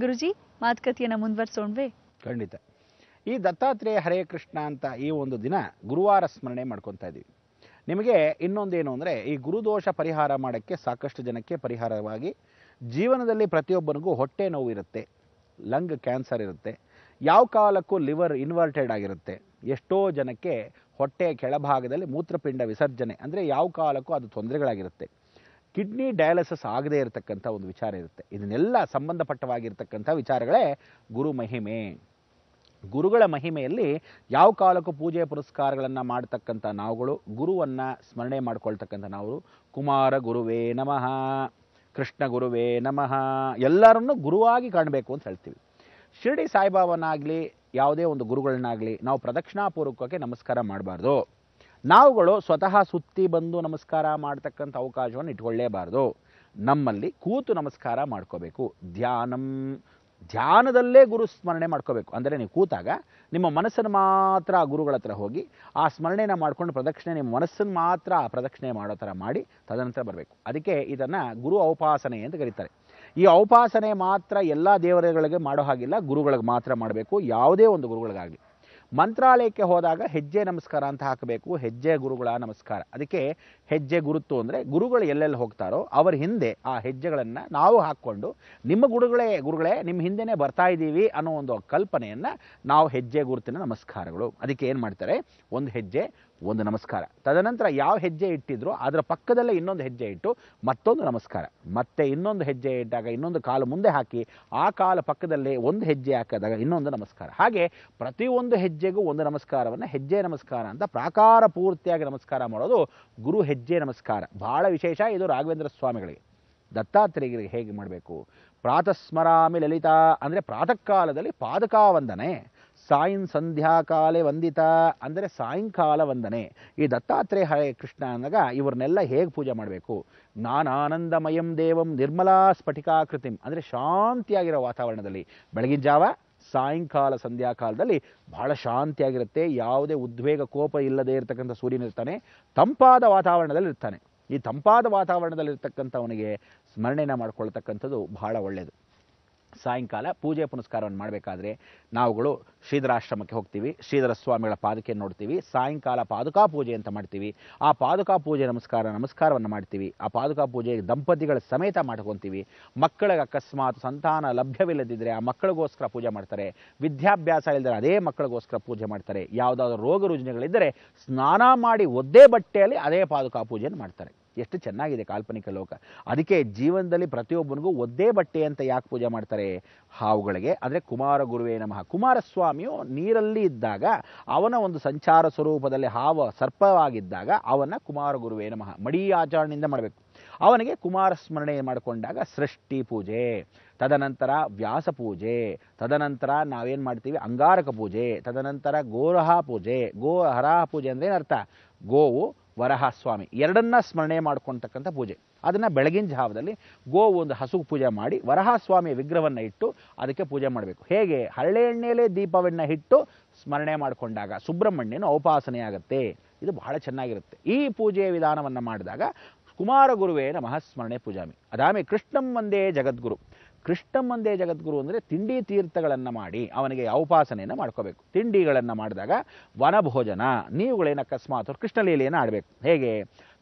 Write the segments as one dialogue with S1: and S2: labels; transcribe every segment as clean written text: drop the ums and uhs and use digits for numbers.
S1: ಗುರುಜಿ, ಮಾತುಕತೆಯನ್ನು ಮುಂದುವರಿಸೋಣವೇ?
S2: ಖಂಡಿತ. ಈ ದತ್ತಾತ್ರೇಯ ಹರೇ ಕೃಷ್ಣ ಅಂತ ಈ ಒಂದು ದಿನ ಗುರುವಾರ ಸ್ಮರಣೆ ಮಾಡ್ಕೊತಾ ಇದ್ದೀವಿ. ನಿಮಗೆ ಇನ್ನೊಂದೇನು ಅಂದರೆ, ಈ ಗುರುದೋಷ ಪರಿಹಾರ ಮಾಡೋಕ್ಕೆ ಸಾಕಷ್ಟು ಜನಕ್ಕೆ ಪರಿಹಾರವಾಗಿ ಜೀವನದಲ್ಲಿ ಪ್ರತಿಯೊಬ್ಬನಿಗೂ ಹೊಟ್ಟೆ ನೋವು ಇರುತ್ತೆ, ಲಂಗ್ ಕ್ಯಾನ್ಸರ್ ಇರುತ್ತೆ, ಯಾವ ಕಾಲಕ್ಕೂ ಲಿವರ್ ಇನ್ವರ್ಟೆಡ್ ಆಗಿರುತ್ತೆ, ಎಷ್ಟೋ ಜನಕ್ಕೆ ಹೊಟ್ಟೆಯ ಕೆಳಭಾಗದಲ್ಲಿ ಮೂತ್ರಪಿಂಡ ವಿಸರ್ಜನೆ ಅಂದರೆ ಯಾವ ಕಾಲಕ್ಕೂ ಅದು ತೊಂದರೆಗಳಾಗಿರುತ್ತೆ, ಕಿಡ್ನಿ ಡಯಾಲಿಸಿಸ್ ಆಗದೇ ಇರತಕ್ಕಂಥ ಒಂದು ವಿಚಾರ ಇರುತ್ತೆ. ಇದನ್ನೆಲ್ಲ ಸಂಬಂಧಪಟ್ಟವಾಗಿರ್ತಕ್ಕಂಥ ವಿಚಾರಗಳೇ ಗುರು ಮಹಿಮೆ. ಗುರುಗಳ ಮಹಿಮೆಯಲ್ಲಿ ಯಾವ ಕಾಲಕ್ಕೂ ಪೂಜೆ ಪುರಸ್ಕಾರಗಳನ್ನು ಮಾಡ್ತಕ್ಕಂಥ ನಾವುಗಳು, ಗುರುವನ್ನು ಸ್ಮರಣೆ ಮಾಡ್ಕೊಳ್ತಕ್ಕಂಥ ನಾವು ಕುಮಾರ ಗುರುವೇ ನಮಃ, ಕೃಷ್ಣ ಗುರುವೇ ನಮಃ, ಎಲ್ಲರನ್ನೂ ಗುರುವಾಗಿ ಕಾಣಬೇಕು ಅಂತ ಹೇಳ್ತೀವಿ. ಶಿರಡಿ ಸಾಯಿಬಾಬಾನಾಗಲಿ ಯಾವುದೇ ಒಂದು ಗುರುಗಳನ್ನಾಗಲಿ ನಾವು ಪ್ರದಕ್ಷಿಣಾಪೂರ್ವಕವಾಗಿ ನಮಸ್ಕಾರ ಮಾಡಬಾರ್ದು. ನಾವುಗಳು ಸ್ವತಃ ಸುತ್ತಿ ಬಂದು ನಮಸ್ಕಾರ ಮಾಡ್ತಕ್ಕಂಥ ಅವಕಾಶವನ್ನು ಇಟ್ಕೊಳ್ಳೇಬಾರ್ದು. ನಮ್ಮಲ್ಲಿ ಕೂತು ನಮಸ್ಕಾರ ಮಾಡ್ಕೋಬೇಕು. ಧ್ಯಾನದಲ್ಲೇ ಗುರು ಸ್ಮರಣೆ ಮಾಡ್ಕೋಬೇಕು. ಅಂದರೆ ನೀವು ಕೂತಾಗ ನಿಮ್ಮ ಮನಸ್ಸನ್ನು ಮಾತ್ರ ಆ ಗುರುಗಳ ಹತ್ರ ಹೋಗಿ ಆ ಸ್ಮರಣೆನ ಮಾಡ್ಕೊಂಡು ಪ್ರದಕ್ಷಿಣೆ ನಿಮ್ಮ ಮನಸ್ಸನ್ನು ಮಾತ್ರ ಆ ಪ್ರದಕ್ಷಿಣೆ ಮಾಡೋ ಥರ ಮಾಡಿ ತದನಂತರ ಬರಬೇಕು. ಅದಕ್ಕೆ ಇದನ್ನು ಗುರು ಔಪಾಸನೆ ಅಂತ ಕರೀತಾರೆ. ಈ ಔಪಾಸನೆ ಮಾತ್ರ ಎಲ್ಲ ದೇವರುಗಳಿಗೆ ಮಾಡೋ ಹಾಗಿಲ್ಲ, ಗುರುಗಳಿಗೆ ಮಾತ್ರ ಮಾಡಬೇಕು. ಯಾವುದೇ ಒಂದು ಗುರುಗಳಿಗಾಗಲಿ ಮಂತ್ರಾಲಯಕ್ಕೆ ಹೋದಾಗ ಹೆಜ್ಜೆ ನಮಸ್ಕಾರ ಅಂತ ಹಾಕಬೇಕು, ಹೆಜ್ಜೆ ಗುರುಗಳ ನಮಸ್ಕಾರ. ಅದಕ್ಕೆ ಹೆಜ್ಜೆ ಗುರುತು ಅಂದರೆ ಗುರುಗಳು ಎಲ್ಲೆಲ್ಲಿ ಹೋಗ್ತಾರೋ ಅವರ ಹಿಂದೆ ಆ ಹೆಜ್ಜೆಗಳನ್ನು ನಾವು ಹಾಕ್ಕೊಂಡು ನಿಮ್ಮ ಗುರುಗಳೇ ನಿಮ್ಮ ಹಿಂದೆನೇ ಬರ್ತಾ ಇದ್ದೀವಿ ಅನ್ನೋ ಒಂದು ಕಲ್ಪನೆಯನ್ನು ನಾವು ಹೆಜ್ಜೆ ಗುರುತಿನ ನಮಸ್ಕಾರಗಳು. ಅದಕ್ಕೆ ಏನು ಮಾಡ್ತಾರೆ, ಒಂದು ಹೆಜ್ಜೆ ಒಂದು ನಮಸ್ಕಾರ, ತದನಂತರ ಯಾವ ಹೆಜ್ಜೆ ಇಟ್ಟಿದ್ರು ಅದರ ಪಕ್ಕದಲ್ಲೇ ಇನ್ನೊಂದು ಹೆಜ್ಜೆ ಇಟ್ಟು ಮತ್ತೊಂದು ನಮಸ್ಕಾರ, ಮತ್ತೆ ಇನ್ನೊಂದು ಹೆಜ್ಜೆ ಇಟ್ಟಾಗ ಇನ್ನೊಂದು ಕಾಲು ಮುಂದೆ ಹಾಕಿ ಆ ಕಾಲ ಪಕ್ಕದಲ್ಲೇ ಒಂದು ಹೆಜ್ಜೆ ಹಾಕಿದಾಗ ಇನ್ನೊಂದು ನಮಸ್ಕಾರ. ಹಾಗೆ ಪ್ರತಿಯೊಂದು ಹೆಜ್ಜೆಗೂ ಒಂದು ನಮಸ್ಕಾರವನ್ನು ಹೆಜ್ಜೆ ನಮಸ್ಕಾರ ಅಂತ ಪ್ರಾಕಾರ ಪೂರ್ತಿಯಾಗಿ ನಮಸ್ಕಾರ ಮಾಡೋದು ಗುರು ಹೆಜ್ಜೆ ನಮಸ್ಕಾರ. ಬಹಳ ವಿಶೇಷ ಇದು ರಾಘವೇಂದ್ರ ಸ್ವಾಮಿಗಳಿಗೆ. ದತ್ತಾತ್ರೇಯರಿಗೆ ಹೇಗೆ ಮಾಡಬೇಕು, ಪ್ರಾತಸ್ಮರಾಮಿ ಲಲಿತಾ ಅಂದರೆ ಪ್ರಾತಃ ಕಾಲದಲ್ಲಿ ಪಾದಕಾ ವಂದನೆ, ಸಾಯಂ ಸಂಧ್ಯಾಕಾಲೆ ವಂದಿತ ಅಂದರೆ ಸಾಯಂಕಾಲ ವಂದನೆ. ಈ ದತ್ತಾತ್ರೇಯ ಹರೇ ಕೃಷ್ಣ ಅಂದಾಗ ಇವ್ರನ್ನೆಲ್ಲ ಹೇಗೆ ಪೂಜೆ ಮಾಡಬೇಕು, ಜ್ಞಾನಾನಂದಮಯಂ ದೇವಂ ನಿರ್ಮಲಾ ಸ್ಫಟಿಕಾಕೃತಿಂ ಅಂದರೆ ಶಾಂತಿಯಾಗಿರೋ ವಾತಾವರಣದಲ್ಲಿ ಬೆಳಗಿನ ಜಾವ ಸಾಯಂಕಾಲ ಸಂಧ್ಯಾಕಾಲದಲ್ಲಿ ಬಹಳ ಶಾಂತಿಯಾಗಿರುತ್ತೆ. ಯಾವುದೇ ಉದ್ವೇಗ ಕೋಪ ಇಲ್ಲದೆ ಇರತಕ್ಕಂಥ ಸೂರ್ಯನಿರ್ತಾನೆ, ತಂಪಾದ ವಾತಾವರಣದಲ್ಲಿ ಇರ್ತಾನೆ. ಈ ತಂಪಾದ ವಾತಾವರಣದಲ್ಲಿರ್ತಕ್ಕಂಥವನಿಗೆ ಸ್ಮರಣೆನ ಮಾಡ್ಕೊಳ್ತಕ್ಕಂಥದ್ದು ಬಹಳ ಒಳ್ಳೆಯದು. ಸಾಯಂಕಾಲ ಪೂಜೆ ಪುನಸ್ಕಾರವನ್ನು ಮಾಡಬೇಕಾದ್ರೆ ನಾವುಗಳು ಶ್ರೀಧರಾಶ್ರಮಕ್ಕೆ ಹೋಗ್ತೀವಿ, ಶ್ರೀಧರ ಸ್ವಾಮಿಗಳ ಪಾದಕ್ಕೆ ನೋಡ್ತೀವಿ, ಸಾಯಂಕಾಲ ಪಾದುಕಾ ಪೂಜೆ ಅಂತ ಮಾಡ್ತೀವಿ. ಆ ಪಾದುಕಾ ಪೂಜೆ ನಮಸ್ಕಾರವನ್ನು ಮಾಡ್ತೀವಿ. ಆ ಪಾದುಕಾ ಪೂಜೆ ದಂಪತಿಗಳ ಸಮೇತ ಮಾಡ್ಕೊತೀವಿ. ಮಕ್ಕಳಿಗೆ ಅಕಸ್ಮಾತ್ ಸಂತಾನ ಲಭ್ಯವಿಲ್ಲದಿದ್ದರೆ ಆ ಮಕ್ಕಳಿಗೋಸ್ಕರ ಪೂಜೆ ಮಾಡ್ತಾರೆ. ವಿದ್ಯಾಭ್ಯಾಸ ಇಲ್ಲದರೆ ಅದೇ ಮಕ್ಕಳಿಗೋಸ್ಕರ ಪೂಜೆ ಮಾಡ್ತಾರೆ. ಯಾವುದಾದ್ರೂ ರೋಗ ರುಜಿನಗಳಿದ್ದರೆ ಸ್ನಾನ ಮಾಡಿ ಒದ್ದೇ ಬಟ್ಟೆಯಲ್ಲಿ ಅದೇ ಪಾದುಕಾ ಪೂಜೆಯನ್ನು ಮಾಡ್ತಾರೆ. ಎಷ್ಟು ಚೆನ್ನಾಗಿದೆ ಕಾಲ್ಪನಿಕ ಲೋಕ. ಅದಕ್ಕೆ ಜೀವನದಲ್ಲಿ ಪ್ರತಿಯೊಬ್ಬನಿಗೂ ಒದ್ದೇ ಬಟ್ಟೆ ಅಂತ ಯಾಕೆ ಪೂಜೆ ಮಾಡ್ತಾರೆ, ಹಾವುಗಳಿಗೆ ಅಂದರೆ ಕುಮಾರ ಗುರುವೇ ನಮಃ. ಕುಮಾರಸ್ವಾಮಿಯು ನೀರಲ್ಲಿ ಇದ್ದಾಗ ಅವನ ಒಂದು ಸಂಚಾರ ಸ್ವರೂಪದಲ್ಲಿ ಹಾವ ಸರ್ಪವಾಗಿದ್ದಾಗ ಅವನ ಕುಮಾರ ಗುರುವೇ ನಮಃ ಮಡಿ ಆಚರಣೆಯಿಂದ ಮಾಡಬೇಕು. ಅವನಿಗೆ ಕುಮಾರ ಸ್ಮರಣೆ ಮಾಡಿಕೊಂಡಾಗ ಸೃಷ್ಟಿ ಪೂಜೆ, ತದನಂತರ ವ್ಯಾಸ ಪೂಜೆ, ತದನಂತರ ನಾವೇನು ಮಾಡ್ತೀವಿ ಅಂಗಾರಕ ಪೂಜೆ, ತದನಂತರ ಗೋರಹ ಪೂಜೆ. ಗೋಹರಹ ಪೂಜೆ ಅಂದರೆ ಏನರ್ಥ, ಗೋವು ವರಹ ಸ್ವಾಮಿ ಎರಡನ್ನ ಸ್ಮರಣೆ ಮಾಡ್ಕೊಳ್ತಕ್ಕಂಥ ಪೂಜೆ. ಅದನ್ನು ಬೆಳಗಿನ ಜಾವದಲ್ಲಿ ಗೋವು ಒಂದು ಹಸು ಪೂಜೆ ಮಾಡಿ ವರಹ ಸ್ವಾಮಿಯ ವಿಗ್ರಹವನ್ನು ಇಟ್ಟು ಅದಕ್ಕೆ ಪೂಜೆ ಮಾಡಬೇಕು. ಹೇಗೆ ಹರಳೆ ಎಣ್ಣೆಯಲ್ಲೇ ದೀಪವನ್ನು ಇಟ್ಟು ಸ್ಮರಣೆ ಮಾಡಿಕೊಂಡಾಗ ಸುಬ್ರಹ್ಮಣ್ಯನ ಔಪಾಸನೆ ಆಗುತ್ತೆ. ಇದು ಬಹಳ ಚೆನ್ನಾಗಿರುತ್ತೆ. ಈ ಪೂಜೆಯ ವಿಧಾನವನ್ನು ಮಾಡಿದಾಗ ಕುಮಾರ ಗುರುವೇ ನಮಃ ಸ್ಮರಣೆ ಪೂಜಾಮಿ. ಅದಾಮೆ ಕೃಷ್ಣಂ ವಂದೇ ಜಗದ್ಗುರು. ಕೃಷ್ಣಂ ವಂದೇ ಜಗದ್ಗುರು ಅಂದರೆ ತಿಂಡಿ ತೀರ್ಥಗಳನ್ನು ಮಾಡಿ ಅವನಿಗೆ ಔಪಾಸನೆಯನ್ನು ಮಾಡ್ಕೋಬೇಕು. ತಿಂಡಿಗಳನ್ನು ಮಾಡಿದಾಗ ವನಭೋಜನ, ನೀವುಗಳೇನು ಅಕಸ್ಮಾತ್ ಕೃಷ್ಣ ಲೀಲೆಯನ್ನು ಆಡಬೇಕು. ಹೇಗೆ,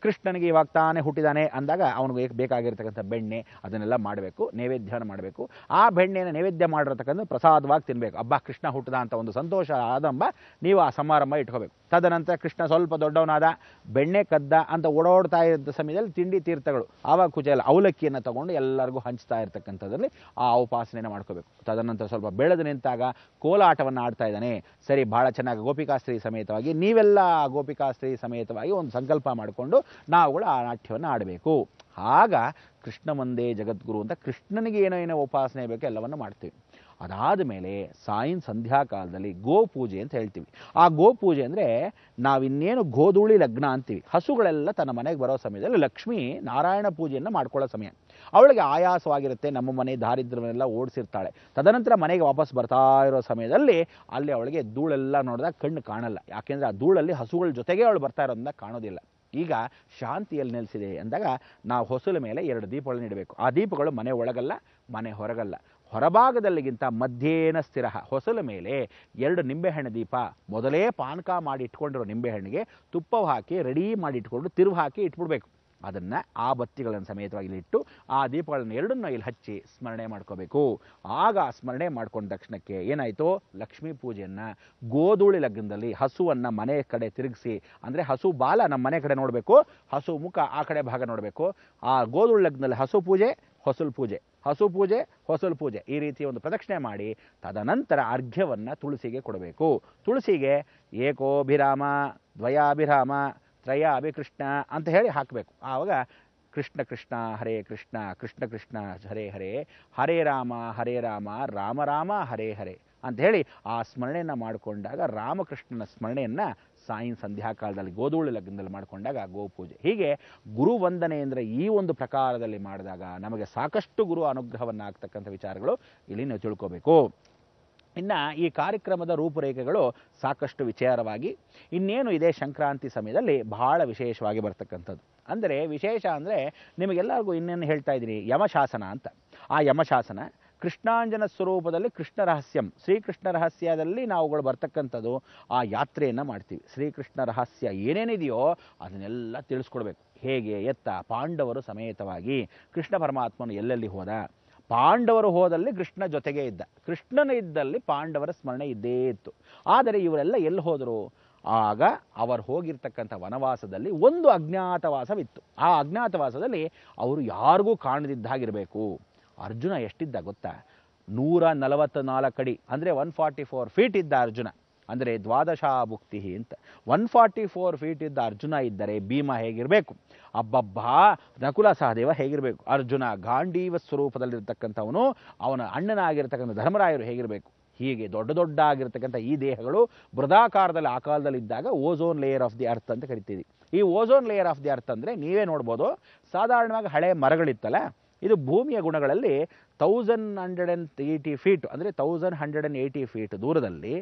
S2: ಕೃಷ್ಣನಿಗೆ ಇವಾಗ ತಾನೇ ಹುಟ್ಟಿದಾನೆ ಅಂದಾಗ ಅವನಿಗೆ ಬೇಕಾಗಿರ್ತಕ್ಕಂಥ ಬೆಣ್ಣೆ ಅದನ್ನೆಲ್ಲ ಮಾಡಬೇಕು, ನೈವೇದ್ಯವನ್ನು ಮಾಡಬೇಕು. ಆ ಬೆಣ್ಣೆನ ನೈವೇದ್ಯ ಮಾಡಿರತಕ್ಕಂಥ ಪ್ರಸಾದವಾಗಿ ತಿನ್ನಬೇಕು. ಹಬ್ಬ ಕೃಷ್ಣ ಹುಟ್ಟಿದ ಅಂತ ಒಂದು ಸಂತೋಷ ಆದಂಬ ನೀವು ಆ ಸಮಾರಂಭ ಇಟ್ಕೋಬೇಕು. ತದನಂತರ ಕೃಷ್ಣ ಸ್ವಲ್ಪ ದೊಡ್ಡವನಾದ, ಬೆಣ್ಣೆ ಕದ್ದ ಅಂತ ಓಡಾಡ್ತಾ ಇದ್ದ ಸಮಯದಲ್ಲಿ ತಿಂಡಿ ತೀರ್ಥಗಳು ಆವಾಗ ಕುಚೆಲ್ಲ ಅವಲಕ್ಕಿಯನ್ನು ತಗೊಂಡು ಎಲ್ಲರಿಗೂ ಹಂಚ್ತಾ ಇರ್ತಕ್ಕಂಥದ್ರಲ್ಲಿ ಆ ಉಪಾಸನೆಯನ್ನು ಮಾಡ್ಕೋಬೇಕು. ತದನಂತರ ಸ್ವಲ್ಪ ಬೆಳೆದು ನಿಂತಾಗ ಕೋಲಾಟವನ್ನು ಆಡ್ತಾ ಇದ್ದಾನೆ, ಸರಿ ಭಾಳ ಚೆನ್ನಾಗಿ ಗೋಪಿಕಾಸ್ತ್ರೀ ಸಮೇತವಾಗಿ ನೀವೆಲ್ಲ ಗೋಪಿಕಾಸ್ತ್ರೀ ಸಮೇತವಾಗಿ ಒಂದು ಸಂಕಲ್ಪ ಮಾಡಿಕೊಂಡು ನಾವುಗಳು ಆ ನಾಟ್ಯವನ್ನು ಆಡಬೇಕು. ಆಗ ಕೃಷ್ಣ ಒಂದೇ ಜಗದ್ಗುರು ಅಂತ ಕೃಷ್ಣನಿಗೆ ಏನೋ ಉಪಾಸನೆ ಬೇಕು ಎಲ್ಲವನ್ನು ಮಾಡ್ತೀವಿ. ಅದಾದ ಮೇಲೆ ಸಾಯಂ ಸಂಧ್ಯಾಕಾಲದಲ್ಲಿ ಗೋಪೂಜೆ ಅಂತ ಹೇಳ್ತೀವಿ. ಆ ಗೋಪೂಜೆ ಅಂದರೆ ನಾವಿನ್ನೇನು ಗೋಧೂಳಿ ಲಗ್ನ ಅಂತೀವಿ. ಹಸುಗಳೆಲ್ಲ ತನ್ನ ಮನೆಗೆ ಬರೋ ಸಮಯದಲ್ಲಿ ಲಕ್ಷ್ಮೀ ನಾರಾಯಣ ಪೂಜೆಯನ್ನು ಮಾಡ್ಕೊಳ್ಳೋ ಸಮಯ. ಅವಳಿಗೆ ಆಯಾಸವಾಗಿರುತ್ತೆ, ನಮ್ಮ ಮನೆ ದಾರಿದ್ರ್ಯವನ್ನೆಲ್ಲ ಓಡಿಸಿರ್ತಾಳೆ. ತದನಂತರ ಮನೆಗೆ ವಾಪಸ್ ಬರ್ತಾ ಇರೋ ಸಮಯದಲ್ಲಿ ಅಲ್ಲಿ ಅವಳಿಗೆ ಧೂಳೆಲ್ಲ ನೋಡಿದಾಗ ಕಣ್ಣು ಕಾಣಲ್ಲ. ಯಾಕೆಂದರೆ ಆ ಧೂಳಲ್ಲಿ ಹಸುಗಳ ಜೊತೆಗೆ ಅವಳು ಬರ್ತಾ ಇರೋದ್ರಿಂದ ಕಾಣೋದಿಲ್ಲ. ಈಗ ಶಾಂತಿಯಲ್ಲಿ ನೆಲೆಸಿದೆ ಅಂದಾಗ ನಾವು ಹೊಸಲ ಮೇಲೆ 2 ದೀಪಗಳನ್ನು ಇಡಬೇಕು. ಆ ದೀಪಗಳು ಮನೆ ಒಳಗಲ್ಲ, ಮನೆ ಹೊರಗಲ್ಲ. ಹೊರಭಾಗದಲ್ಲಿಗಿಂತ ಮಧ್ಯೇನ ಸ್ಥಿರ, ಹೊಸಲ ಮೇಲೆ 2 ನಿಂಬೆಹಣ್ಣು ದೀಪ, ಮೊದಲೇ ಪಾನಕ ಮಾಡಿ ಇಟ್ಕೊಂಡಿರೋ ನಿಂಬೆಹಣ್ಣಿಗೆ ತುಪ್ಪ ಹಾಕಿ ರೆಡಿ ಮಾಡಿ ಇಟ್ಕೊಂಡು ತಿರುವು ಹಾಕಿ ಇಟ್ಬಿಡ್ಬೇಕು. ಅದನ್ನು ಆ ಬತ್ತಿಗಳನ್ನು ಸಮೇತವಾಗಿ ಇಲ್ಲಿ ಇಟ್ಟು ಆ ದೀಪಗಳನ್ನು ಎರಡನ್ನೂ ಇಲ್ಲಿ ಹಚ್ಚಿ ಸ್ಮರಣೆ ಮಾಡ್ಕೋಬೇಕು. ಆಗ ಸ್ಮರಣೆ ಮಾಡ್ಕೊಂಡ ತಕ್ಷಣಕ್ಕೆ ಏನಾಯಿತು, ಲಕ್ಷ್ಮೀ ಪೂಜೆಯನ್ನು ಗೋಧೂಳಿ ಲಗ್ನದಲ್ಲಿ ಹಸುವನ್ನು ಮನೆ ಕಡೆ ತಿರುಗಿಸಿ, ಅಂದರೆ ಹಸು ಬಾಲ ನಮ್ಮ ಮನೆ ಕಡೆ ನೋಡಬೇಕು, ಹಸು ಮುಖ ಆ ಕಡೆ ಭಾಗ ನೋಡಬೇಕು. ಆ ಗೋಧೂಳಿ ಲಗ್ನದಲ್ಲಿ ಹಸು ಪೂಜೆ, ಹೊಸಲು ಪೂಜೆ, ಹಸು ಪೂಜೆ, ಹೊಸಲು ಪೂಜೆ, ಈ ರೀತಿ ಒಂದು ಪ್ರದಕ್ಷಿಣೆ ಮಾಡಿ ತದನಂತರ ಅರ್ಘ್ಯವನ್ನು ತುಳಸಿಗೆ ಕೊಡಬೇಕು. ತುಳಸಿಗೆ ಏಕೋಭಿರಾಮ, ದ್ವಯಾಭಿರಾಮ, ತ್ರಯಾಭಿಕೃಷ್ಣ ಅಂತ ಹೇಳಿ ಹಾಕಬೇಕು. ಆವಾಗ ಕೃಷ್ಣ ಕೃಷ್ಣ ಹರೇ ಕೃಷ್ಣ, ಕೃಷ್ಣ ಕೃಷ್ಣ ಹರೇ ಹರೇ, ಹರೇ ರಾಮ ರಾಮ ರಾಮ ಹರೇ ಹರೇ ಅಂತ ಹೇಳಿ ಆ ಸ್ಮರಣೆಯನ್ನು ಮಾಡಿಕೊಂಡಾಗ ರಾಮಕೃಷ್ಣನ ಸ್ಮರಣೆಯನ್ನು ಸಂಧ್ಯಾಕಾಲದಲ್ಲಿ ಗೋಧೂಳಿ ಲಗ್ನದಲ್ಲಿ ಮಾಡಿಕೊಂಡಾಗ ಗೋಪೂಜೆ. ಹೀಗೆ ಗುರುವಂದನೆ ಅಂದರೆ ಈ ಒಂದು ಪ್ರಕಾರದಲ್ಲಿ ಮಾಡಿದಾಗ ನಮಗೆ ಸಾಕಷ್ಟು ಗುರು ಅನುಗ್ರಹವನ್ನು ಆಗ್ತಕ್ಕಂಥ ವಿಚಾರಗಳು ಇಲ್ಲಿ ನೀವು ತಿಳ್ಕೋಬೇಕು. ಇನ್ನು ಈ ಕಾರ್ಯಕ್ರಮದ ರೂಪುರೇಖೆಗಳು ಸಾಕಷ್ಟು ವಿಚಾರವಾಗಿ ಇನ್ನೇನು ಇದೆ ಸಂಕ್ರಾಂತಿ ಸಮಯದಲ್ಲಿ ಬಹಳ ವಿಶೇಷವಾಗಿ ಬರ್ತಕ್ಕಂಥದ್ದು. ಅಂದರೆ ವಿಶೇಷ ಅಂದರೆ ನಿಮಗೆಲ್ಲರಿಗೂ ಇನ್ನೇನು ಹೇಳ್ತಾ ಇದ್ದೀನಿ, ಯಮಶಾಸನ ಅಂತ. ಆ ಯಮಶಾಸನ ಕೃಷ್ಣಾಂಜನ ಸ್ವರೂಪದಲ್ಲಿ ಕೃಷ್ಣ ರಹಸ್ಯಂ, ಶ್ರೀಕೃಷ್ಣ ರಹಸ್ಯದಲ್ಲಿ ನಾವುಗಳು ಬರ್ತಕ್ಕಂಥದ್ದು ಆ ಯಾತ್ರೆಯನ್ನು ಮಾಡ್ತೀವಿ. ಶ್ರೀಕೃಷ್ಣ ರಹಸ್ಯ ಏನೇನಿದೆಯೋ ಅದನ್ನೆಲ್ಲ ತಿಳಿಸ್ಕೊಡ್ಬೇಕು. ಹೇಗೆ ಎತ್ತ ಪಾಂಡವರು ಸಮೇತವಾಗಿ ಕೃಷ್ಣ ಪರಮಾತ್ಮನು ಎಲ್ಲೆಲ್ಲಿ ಹೋದ, ಪಾಂಡವರು ಹೋದಲ್ಲಿ ಕೃಷ್ಣ ಜೊತೆಗೆ ಇದ್ದ, ಕೃಷ್ಣನ ಇದ್ದಲ್ಲಿ ಪಾಂಡವರ ಸ್ಮರಣೆ ಇದ್ದೇ ಇತ್ತು. ಆದರೆ ಇವರೆಲ್ಲ ಎಲ್ಲಿ ಹೋದರು, ಆಗ ಅವರು ಹೋಗಿರ್ತಕ್ಕಂಥ ವನವಾಸದಲ್ಲಿ ಒಂದು ಅಜ್ಞಾತವಾಸವಿತ್ತು. ಆ ಅಜ್ಞಾತವಾಸದಲ್ಲಿ ಅವರು ಯಾರಿಗೂ ಕಾಣದಿದ್ದಾಗಿರಬೇಕು. ಅರ್ಜುನ ಎಷ್ಟಿದ್ದ ಗೊತ್ತಾ, 144 ಅಡಿ, ಅಂದರೆ 144 ಫೀಟ್ ಇದ್ದ ಅರ್ಜುನ, ಅಂದರೆ ದ್ವಾದಶಾಭುಕ್ತಿ ಅಂತ. 144 ಫೀಟ್ ಇದ್ದ ಅರ್ಜುನ ಇದ್ದರೆ ಭೀಮ ಹೇಗಿರಬೇಕು, ಅಬ್ಬಬ್ಬಾ ನಕುಲ ಸಹದೇವ ಹೇಗಿರಬೇಕು, ಅರ್ಜುನ ಗಾಂಡೀವ ಸ್ವರೂಪದಲ್ಲಿರ್ತಕ್ಕಂಥವನು, ಅವನ ಅಣ್ಣನಾಗಿರ್ತಕ್ಕಂಥ ಧರ್ಮರಾಯರು ಹೇಗಿರಬೇಕು. ಹೀಗೆ ದೊಡ್ಡ ದೊಡ್ಡ ಆಗಿರ್ತಕ್ಕಂಥ ಈ ದೇಹಗಳು ಬೃಹದಾಕಾರದಲ್ಲಿ ಆ ಕಾಲದಲ್ಲಿ ಇದ್ದಾಗ ozone layer of the earth ಅಂತ ಕರಿತೀವಿ. ಈ ozone layer of the earth ಅಂದರೆ ನೀವೇ ನೋಡ್ಬೋದು, ಸಾಧಾರಣವಾಗಿ ಹಳೆ ಮರಗಳಿತ್ತಲ್ಲ, ಇದು ಭೂಮಿಯ ಗುಣಗಳಲ್ಲಿ 1180 ಫೀಟ್, ಅಂದರೆ 1180 ಫೀಟ್ ದೂರದಲ್ಲಿ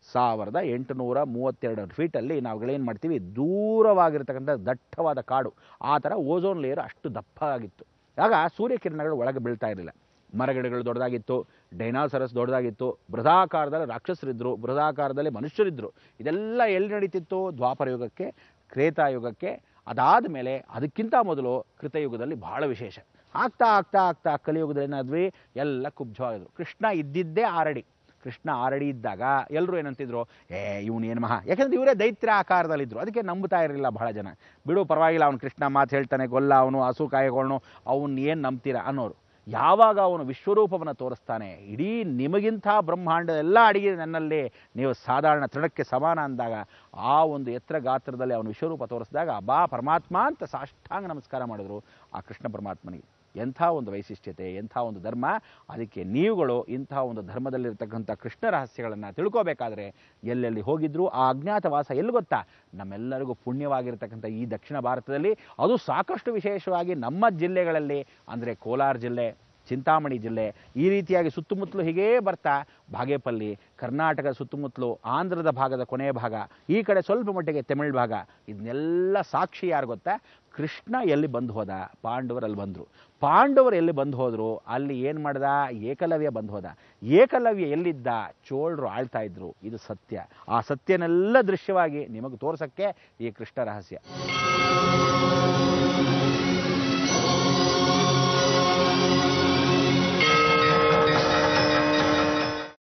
S2: 1832 ಫೀಟಲ್ಲಿ ನಾವುಗಳೇನು ಮಾಡ್ತೀವಿ, ದೂರವಾಗಿರ್ತಕ್ಕಂಥ ದಟ್ಟವಾದ ಕಾಡು, ಆ ಥರ ಓಝೋನ್ ಲೇಯರ್ ಅಷ್ಟು ದಪ್ಪ ಆಗಿತ್ತು. ಆಗ ಸೂರ್ಯಕಿರಣಗಳು ಒಳಗೆ ಬೀಳ್ತಾ ಇರಲಿಲ್ಲ. ಮರಗಿಡಗಳು ದೊಡ್ಡದಾಗಿತ್ತು, ಡೈನಾಸರಸ್ ದೊಡ್ಡದಾಗಿತ್ತು, ಬೃಹದಾಕಾರದಲ್ಲಿ ರಾಕ್ಷಸರಿದ್ದರು, ಬೃಹದಾಕಾರದಲ್ಲಿ ಮನುಷ್ಯರಿದ್ದರು. ಇದೆಲ್ಲ ಎಲ್ಲಿ ನಡೀತಿತ್ತು, ದ್ವಾಪರ ಯುಗಕ್ಕೆ, ತ್ರೇತಾಯುಗಕ್ಕೆ, ಅದಾದ ಮೇಲೆ ಅದಕ್ಕಿಂತ ಮೊದಲು ಕೃತಯುಗದಲ್ಲಿ ಬಹಳ ವಿಶೇಷ. ಆಗ್ತಾ ಆಗ್ತಾ ಆಗ್ತಾ ಕಲಿಯುಗದಲ್ಲಿ ಏನಾದ್ವಿ, ಎಲ್ಲ ಕುಬ್ಜವಾಗಿದ್ರು. ಕೃಷ್ಣ ಇದ್ದಿದ್ದೇ 6 ಅಡಿ. ಕೃಷ್ಣ 6 ಅಡಿ ಇದ್ದಾಗ ಎಲ್ಲರೂ ಏನಂತಿದ್ರು, ಇವನು ಏನು ಮಹಾ, ಯಾಕಂದರೆ ಇವರೇ ದೈತ್ಯ ಆಕಾರದಲ್ಲಿದ್ದರು, ಅದಕ್ಕೆ ನಂಬ್ತಾ ಇರಲಿಲ್ಲ ಬಹಳ ಜನ. ಬಿಡು ಪರವಾಗಿಲ್ಲ, ಅವನು ಕೃಷ್ಣ ಮಾತು ಹೇಳ್ತಾನೆ, ಗೊಲ್ಲ ಅವನು, ಹಸು ಕಾಯ್ಕೊಳ್ಳು, ಅವನು ಏನು ನಂಬ್ತೀರಾ ಅನ್ನೋರು. ಯಾವಾಗ ಅವನು ವಿಶ್ವರೂಪವನ್ನು ತೋರಿಸ್ತಾನೆ, ಇಡೀ ನಿಮಗಿಂಥ ಬ್ರಹ್ಮಾಂಡದ ಎಲ್ಲ ಅಡಿಗೆ ನನ್ನಲ್ಲಿ, ನೀವು ಸಾಧಾರಣ ತೃಣಕ್ಕೆ ಸಮಾನ ಅಂದಾಗ, ಆ ಒಂದು ಎತ್ತರ ಗಾತ್ರದಲ್ಲಿ ಅವನು ವಿಶ್ವರೂಪ ತೋರಿಸಿದಾಗ ಬಾ ಪರಮಾತ್ಮ ಅಂತ ಸಾಷ್ಟಾಂಗ ನಮಸ್ಕಾರ ಮಾಡಿದ್ರು ಆ ಕೃಷ್ಣ ಪರಮಾತ್ಮನಿಗೆ. ಎಂಥ ಒಂದು ವೈಶಿಷ್ಟ್ಯತೆ, ಎಂಥ ಒಂದು ಧರ್ಮ. ಅದಕ್ಕೆ ನೀವುಗಳು ಇಂಥ ಒಂದು ಧರ್ಮದಲ್ಲಿರ್ತಕ್ಕಂಥ ಕೃಷ್ಣ ರಹಸ್ಯಗಳನ್ನು ತಿಳ್ಕೋಬೇಕಾದ್ರೆ ಎಲ್ಲೆಲ್ಲಿ ಹೋಗಿದ್ರು, ಆ ಅಜ್ಞಾತವಾಸ ಎಲ್ಲಿ ಗೊತ್ತಾ, ನಮ್ಮೆಲ್ಲರಿಗೂ ಪುಣ್ಯವಾಗಿರ್ತಕ್ಕಂಥ ಈ ದಕ್ಷಿಣ ಭಾರತದಲ್ಲಿ, ಅದು ಸಾಕಷ್ಟು ವಿಶೇಷವಾಗಿ ನಮ್ಮ ಜಿಲ್ಲೆಗಳಲ್ಲಿ, ಅಂದರೆ ಕೋಲಾರ ಜಿಲ್ಲೆ, ಚಿಂತಾಮಣಿ ಜಿಲ್ಲೆ, ಈ ರೀತಿಯಾಗಿ ಸುತ್ತಮುತ್ತಲು ಹೀಗೇ ಬರ್ತಾ ಬಾಗೇಪಲ್ಲಿ, ಕರ್ನಾಟಕದ ಸುತ್ತಮುತ್ತಲು, ಆಂಧ್ರದ ಭಾಗದ ಕೊನೆಯ ಭಾಗ, ಈ ಕಡೆ ಸ್ವಲ್ಪ ಮಟ್ಟಿಗೆ ತಮಿಳ್ ಭಾಗ, ಇದನ್ನೆಲ್ಲ ಸಾಕ್ಷಿ ಯಾರು ಗೊತ್ತಾ, ಕೃಷ್ಣ ಎಲ್ಲಿ ಬಂದು ಹೋದ, ಪಾಂಡವರಲ್ಲಿ ಬಂದರು. ಪಾಂಡವರು ಎಲ್ಲಿ ಬಂದು ಹೋದರು, ಅಲ್ಲಿ ಏನು ಮಾಡ್ದ, ಏಕಲವ್ಯ ಬಂದು ಹೋದ. ಏಕಲವ್ಯ ಎಲ್ಲಿದ್ದ, ಚೋಳರು ಆಳ್ತಾ ಇದ್ರು. ಇದು ಸತ್ಯ. ಆ ಸತ್ಯನೆಲ್ಲ ದೃಶ್ಯವಾಗಿ ನಿಮಗೆ ತೋರ್ಸಕ್ಕೆ ಈ ಕೃಷ್ಣ ರಹಸ್ಯ.